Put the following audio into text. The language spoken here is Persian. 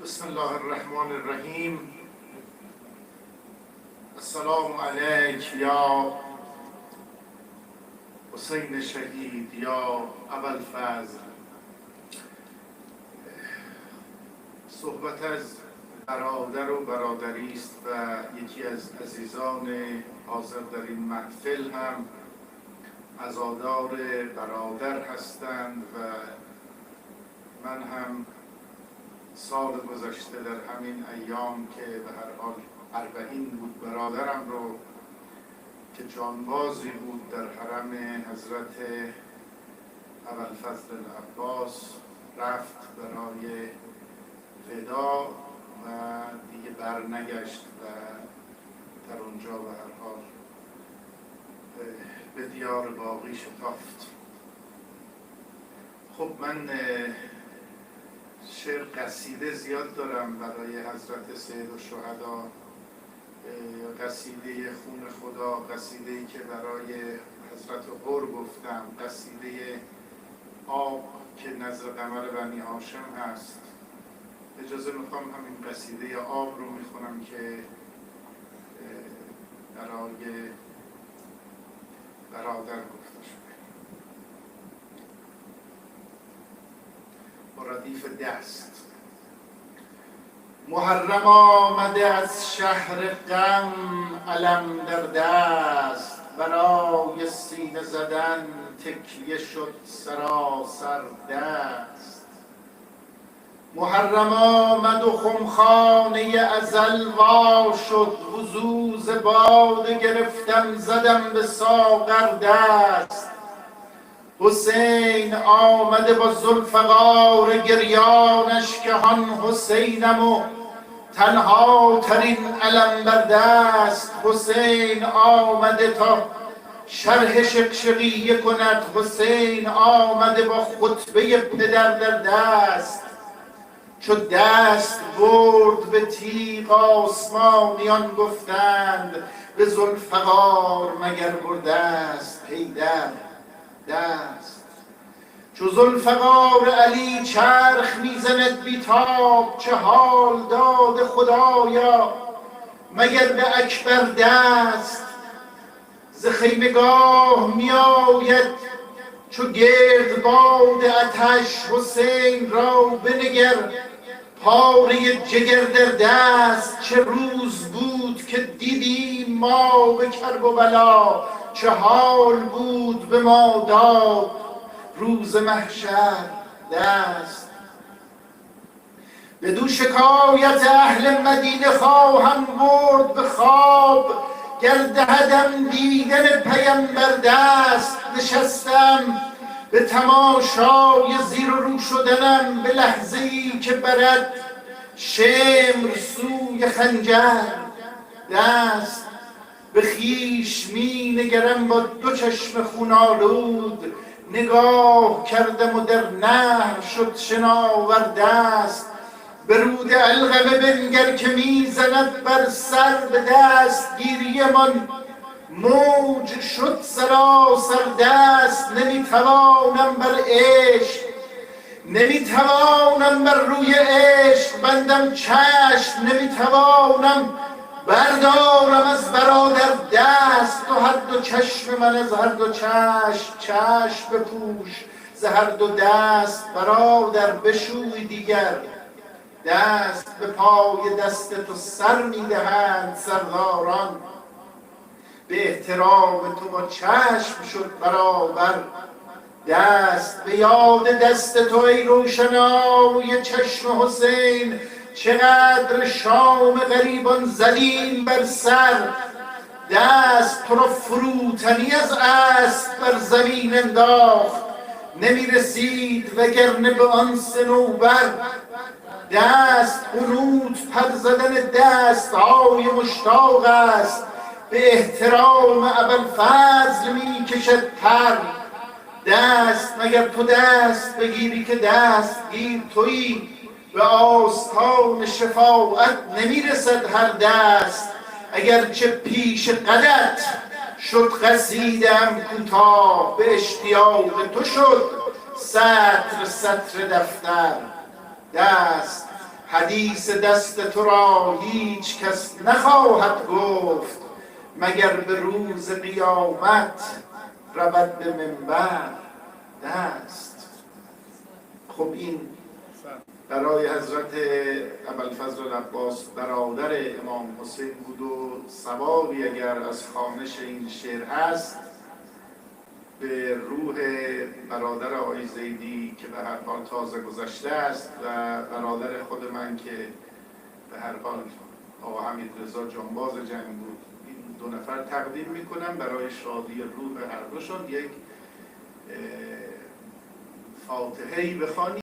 بسم الله الرحمن الرحیم. السلام علیک یا حسین شهید یا ابوالفضل. صحبت از برادر و برادری است و یکی از عزیزان حاضر در این محفل هم عزادار برادر هستند و من هم سال گذشته در همین ایام که به هر حال 40 بود برادرم رو که جانبازی بود در حرم حضرت ابوالفضل العباس رفت برای ودا و دیگه برنگشت و در اونجا به هر حال به دیار باقی شتافت. خب من شعر قصیده زیاد دارم برای حضرت سید الشهدا، قصیده خون خدا، قصیده‌ای که برای حضرت قر گفتم، قصیده آب که نزد قمر بنی هاشم هست. اجازه میخوام همین قصیده آب رو میخونم که برای برادر گفته شده با ردیف دست. محرم آمده از شهر غم علم در دست، برای سینه زدن تکیه شد سراسر دست. محرم آمد و خمخانه ازل وا شد، وضو ز باده گرفتم زدم به ساغر دست. حسین آمده با ذوالفقار گریانش که هان حسینم و تنها ترین علم بر دست. حسین آمده تا شرح شقشقیه کند، حسین آمده با خطبه پدر در دست. چو دست برد به تیغ آسمانیان گفتند، به ذوالفقار مگر برده است حیدر دست. چو ذوالفقار علی چرخ میزند بیتاب، چه حال داد خدایا مگر به اکبر دست. ز خیمگاه میآید چو گرد باد آتش، حسین را بنگر پاره جگر در دست. چه روز بود که دیدیم ما به کرب و بلا، چه حال بود به ما داد روز محشر دست. بدو شکایت اهل مدینه خواهم برد به خواب، گر دهدم دیدن پیمبر دست. نشستم به تماشای زیر و رو شدنم، به لحظه‌ای که برد شمر سوی خنجر دست. به خویش می نگرم با دو چشم خون آلود، نگاه کردم و در نهر شد شناور دست. به رود علقمه بنگر که می زند بر سر، به دست گیری من موج شد سراسر دست. نمیتوانم بر عشق، نمیتوانم بر روی عشق بندم چشم، نمیتوانم بردارم از برادر دست. تو هر دو چشم من از هر دو چشم بپوش، ز هر دو دست برادر بشوی دیگر دست. به پای دست تو سر میدهند سرداران، به احترام تو با چشم شد برابر دست. به یاد دست تو ای روشنای چشم حسین، چقدر شام غریبان زدیم بر سر دست. تو را فروتنی از اسب بر زمین انداخت، نمی رسید وگرنه به آن صنوبر دست. قنوت پر زدن دست های مشتاق است، به احترام ابوالفضل می کشد پر دست. مگر تو دست بگیری که دست گیر تویی، به آستان شفاعت نمی رسد هر دست. اگرچه پیش قدت شد قصیدم کوتاه، به اشتیاق تو شد سطر دفتر دست. حدیث دست تو را هیچ کس نخواهد گفت، مگر به روز قیامت رود به منبر دست. خب این برای حضرت ابوالفضل العباس برادر امام حسین بود و ثوابی اگر از خوانش این شعر هست به روح برادر آقای زیدی که به هر حال تازه گذشته است و برادر خود من که به هر حال آقا حمیدرضا جانباز جنگ بود، این دو نفر تقدیم میکنم برای شادی روح هر دوشون. یک فاتحه‌ای بخوانید.